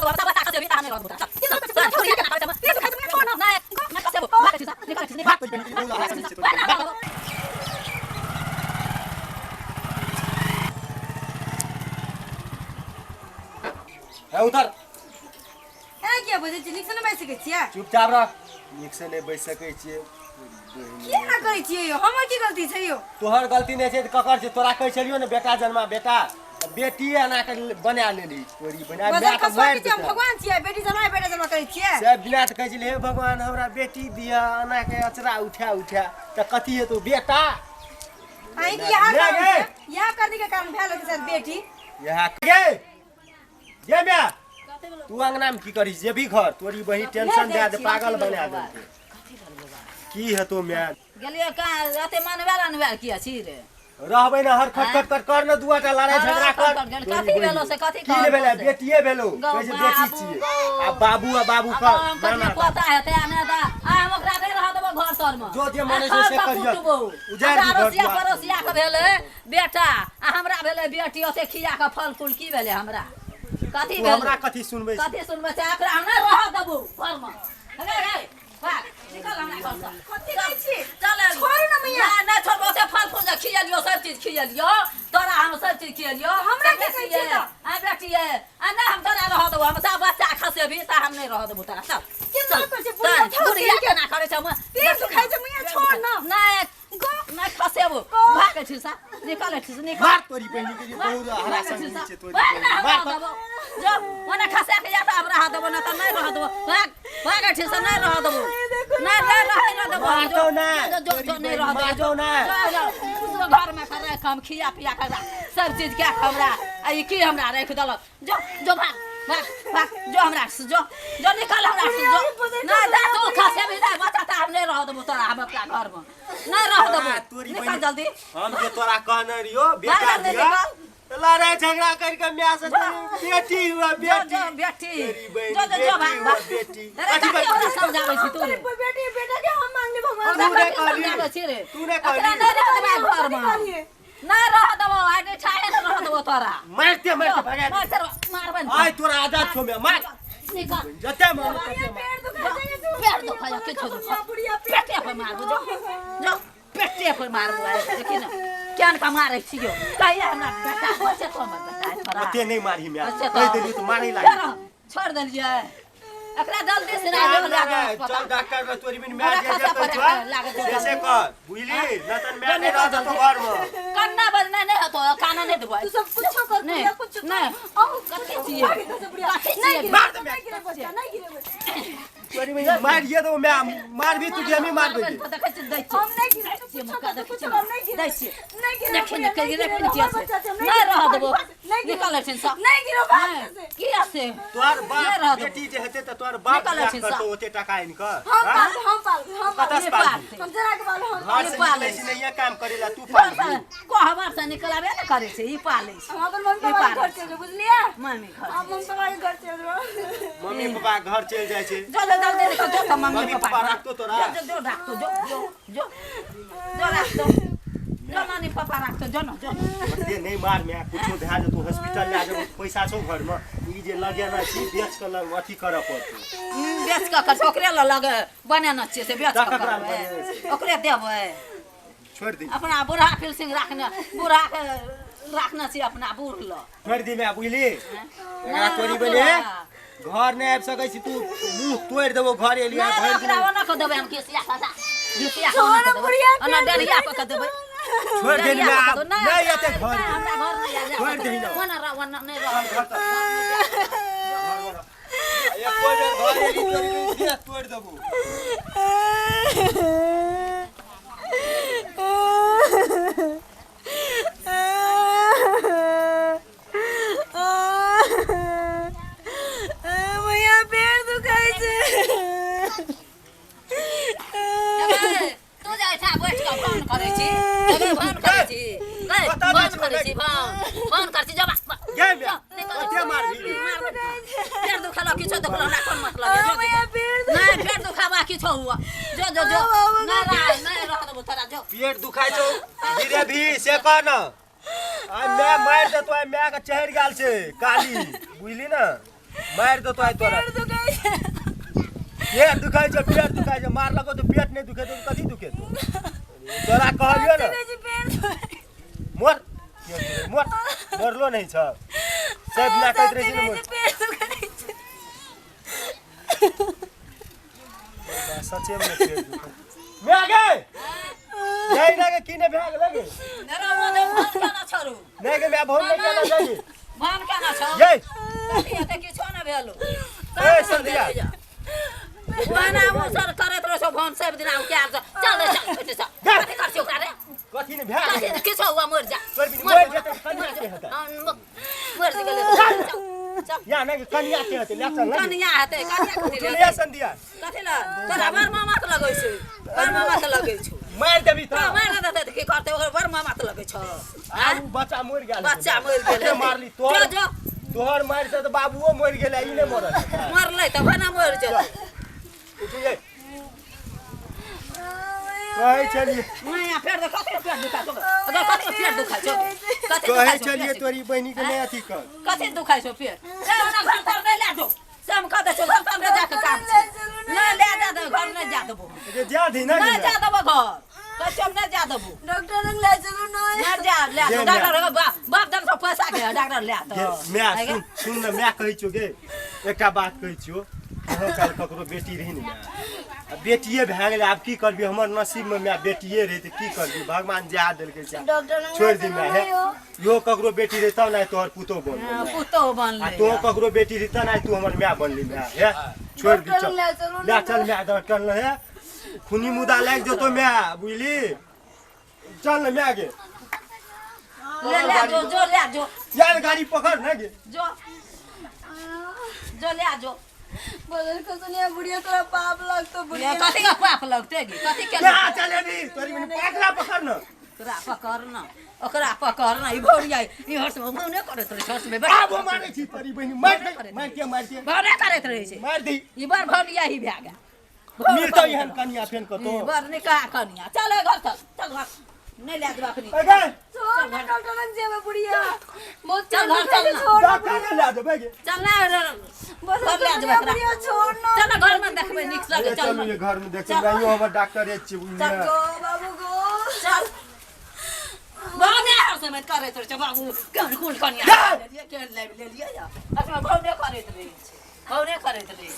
रहत बता बता से भी ताने रहत बता छोड़ के ना करे ये तो खाई तुम छोड़ ना मैं कसे वो भाग चीज निकल चीज भाग है उधर ए के बजे निक से न बैस सकै छियै चुपचाप रह निक से नहीं बैस सकै छियै की ना करै छियै यो हमर की गलती छै यो तोहर गलती नहीं छै त ककर छै तोरा कहै छलियो ने बेटा जन्मा बेटा बेटी एना के बना लेली तोरी बना बजे कसबाकी छै हम भगवान छियै बेटी जन्मा करै छियै सब बिना त कहै छली हे भगवान हमरा बेटी दिया एना के अचरा उठा त कथि हे तो बेटा आई की यहां करने के कारण भेल के बेटी यहां के ये बे तू अंगना में की करी जे भी घर तोरी बही टेंशन दे दे पागल बना दे की है तो मैं गेलिए का राते मानवेला की अछि रे रहबै ना हर खट कर न दुआटा लड़ाई झगड़ा कर कथि भेलो से कथि की भेलै बेटिए भेलो कहै छै बेटी छियै आ बाबू का नाना पता है ते आने दा आ हम ओकरा दे रह देबो घर तर में जो जे मने से करियो उजाड़ पड़ोसिया पड़ोसिया के भेले बेटा आ हमरा भेले बेटी ओते खिया के फल फूल की भेले हमरा कथि भेल हमरा कथि सुनबै से आखिर हम नहीं रह देबो घर में हे भाग निकल हमरा घर से कथि कहै छी चल छोड़ न मैया ना छोड़बो से फल फूल खिया लियो सब चीज खिया लियो तोरा हम सब चीज खिया लियो हमरा के कहै छी त आ बेटी है आ ना हम तोरा रह देबो हम सब बच्चा खसे भी त हम नहीं रह देबो तोरा चल की कर छै बुढ़िया के ना करे छ म पेट दुखाइ छै मैया छोड़ न ना खसेबो भाग छी सा निकल छी निकल मार तोरी बहिनी के बहुत हरासन नीचे तोरी मार जो मने खसे के या त अब रह देबो ना त नहीं रह देबो भाग छी से नहीं रह देबो नहीं रह देबो मारतो ना जो नहीं रह मारतो ना घर में करे काम खिया पिया कर सब चीज क्या हमरा आ ई की हमरा रख देलक जो भाग जो हमरा जो निकल हमरा जो ना दा तो खसे भी ना बच्चा त हम नहीं रह देबो तोरा हम अपना घर में नहीं रह देबो निकल जल्दी हम जे तोरा कहने रियो बेटा दिया लड़ाई झगड़ा करके मैं से बेटी हुआ बेटी जो भाग बेटी अरे समझाबै छी तू बेटा के हम मांगने भगवान समझाबै छी रे तूने कहली घर में ना रह देबो आइ छाए न रह देबो तोरा मारते भगा मारबन आइ तोरा आजाद छो मैं मार निकल जते मार पेट दुखाय के छोड़ पेटे पे मारबो जो पेटे पे मारबो देखि न केन का मारै छियो कहिया ना बेटा हो से तो मत बता तोरा ओते नहीं मारी मैं कह देली तो मारै लाग छोड़ देलिए एकरा जल्दी से ना चल डॉक्टर के तोरी बिन मैं जे छ जैसे कर बुझली नतन मैं नहीं रह तो घर में कन्ना बजना नहीं हतो काना नहीं देबो तू सब कुछ कर नहीं कथि छिए नहीं मार दे नहीं गिरे नहीं तोरी बिन मार दिए तो मैं मार भी तुझे हम मार दे देखै छी दै छी हम नहीं गिरे मुका देखै छी हम नहीं गिरे दै छी नहीं गिरे देखि न गिरे पिन छी नहीं रह देबो निकल छिन सब नहीं गिरो की आसे तोर बाप बेटी जे हेते त तोर बाप करतो ओते टका इनकर हम पाल कतस पाल हम जरा के पाल घर से निकले छी नहीं काम करेला तू पाल को हमार से निकलाबे न करे छै ई पाले छै हम अपन मम्मी पापा घर चल बुझलिए मम्मी घर हम मम्मी पापा के घर चल मम्मी पापा घर चल जाय छै जो जल्दी निकल जो मम्मी पापा राखतो तोरा जो राखतो जो राखतो जो मम्मी पापा राखतो जो न जो ये नहीं मार मैं कुछो ध्यान जो तू हॉस्पिटल ले जा पैसा छौ घर में ई जे लगे ना छी बेच के लग अथी करे पड़तो बेच के कर ओकरे लगे बने न छी से बेच के ओकरे देबै छोड़ दी अपना बूढ़ा फिलसिंग रखना छी अपना बूढ़ ल छोड़ दी मैं बुझली एकरा तोरी बने घर नहीं आबि सकै छी तू मुंह तोड़ देबो घर एलिया भर दिन ओकरा ओना क देबै हम केसिया ओना डरिया क देबै छोड़ दे नहीं आते घर हमरा घर नहीं छोड़ दे ना ओना नहीं रह एक कोई घर एली तोड़ देबो भैया पेट दुखाइ छै तू जाय छा बैठ के फोन करै छी फोन करै छी फोन करै छी फोन कर छी जब गे ओते मार भी पेट दुखला किछो देखला ना कोन मतलब भैया पेट नहीं पेट दुखावा किछो हुआ जो नहीं रह देबो तोरा जो पेट दुखाइ छौ धीरे भी से कह न आ मैं मार दे तो मैं के चढ़ गेल छै काली बुझली ना मार दो तो आई तोरा पेट दुखाई छै पेट दुखाई छै पेट दुखाई छै मार लगो तो पेट नहीं दुखे तो कथी दुखे तो तोरा कहलियो ना पेट दुखाई मोर मोर मरलो नहीं छ सब ना कहत रही न मोर पेट दुखाई छै सच्चे में पेट दुखाई मैं आगे नहीं लगे किने भाग लगे मेरा मोने भान केना छोरू नहीं के मैं भोन नहीं केना जाई भान केना छ ये कथी हेतै किछो न भेलो ए संध्या बना वो सर करैत रहौ भान सब दिन आउ के चल चल बेटे चल कथी करछौ ओकरा रे कथी ने भाग कथी किछो हुआ मर जा तोर भी मर जेते कन्या के हता मर गेलै या नहीं कन्या के हते ले चल कन्या हेतै कन्या कथी ले ले संध्या कथी ल तोरा बर मामा त लगै छै बर मामा त लगै छौ मार देबी त मार देतै त की करतै ओकर बर मामा त लगै छ आ बच्चा मर गेल बच्चा मर गेल मारली तोर जो तोहर मार से तो बाबूओ मर गेलै ई नहीं मरल मरलै त भना मर जेतै उठिए कहे चलिए नया फेर दे कथी पेट दुखाइ छौ अगर कथी पेट दुखाइ छौ कथी कहे दुखाइ छौ चलिए तोरी बहनी के नहीं अथी कर कथी दुखाइ छौ पेट ए ओना घर तर नहीं ले दो सब कह दे छौ घर तर नहीं जाके काम छै नहीं ले जा दे घर नहीं जा देबो ये जा दी ना नहीं जा देबो घर कच्चम नहीं जा देबो डॉक्टर लग ले चलू नहीं नहीं जा ले दो डॉक्टर बाप दन से पैसा के डॉक्टर ले तो मैं सुन ना मैं कहै छियो गे एकटा बात कहै छियो अहाँ काल ककरो बेटी रही ने बेटिए भए गेलै आब की करबी हमर नसीब में मैं बेटिए रही त की करबी भगवान जा देलकै से डॉक्टर छोड़ दी मैं है यो ककरो बेटी रही तब ना तोहर पुतो बन पुतो आ बनले तो ककरो बेटी रही तब ना तू हमर मैं बनली मैं है छोड़ दी चल ले चल मैं डॉक्टर न है खूनी मुदा लाग जतो मैं बुझली चल ना मैं आगे ले जो ले जो यार गाड़ी पकड़ ना गे जो ले जो बदल को सुनिया बुढ़िया तोरा पाप लग तो बुढ़िया कथी का पाप लगते गे कथी के क्या चले दी तोरी में पाकला पकड़ न ओकरा पकड़ ना ई भौरिया ई हर्ष में मुंह नहीं करत रहे हर्ष में आ वो मारे छी तोरी बहनी मार के भौरे करत रहे छै मार दी ई बार भौरिया ही भए गया मिलतो यहन कन्या फेन को तो बार निकाह कनिया चल घर चल घर नहीं ले देबा अपनी अगे छोड़ डॉक्टर लग जेबे बुढ़िया बहुत चल घर चल छोड़ डॉक्टर ने ले देबे गे चल ना बदल ले को देबा बुढ़िया छोड़ ना चल घर में देखबे निक लगे चल चल ये घर में देख गाइयो हमर डॉक्टर है छी बुझलिए गो बाबू गो चल बाने हर्ष में करत रहे बाबू कौन कुल कनिया ले लिए या अच्छा भौरे करत रहे छै भौरे करत रहे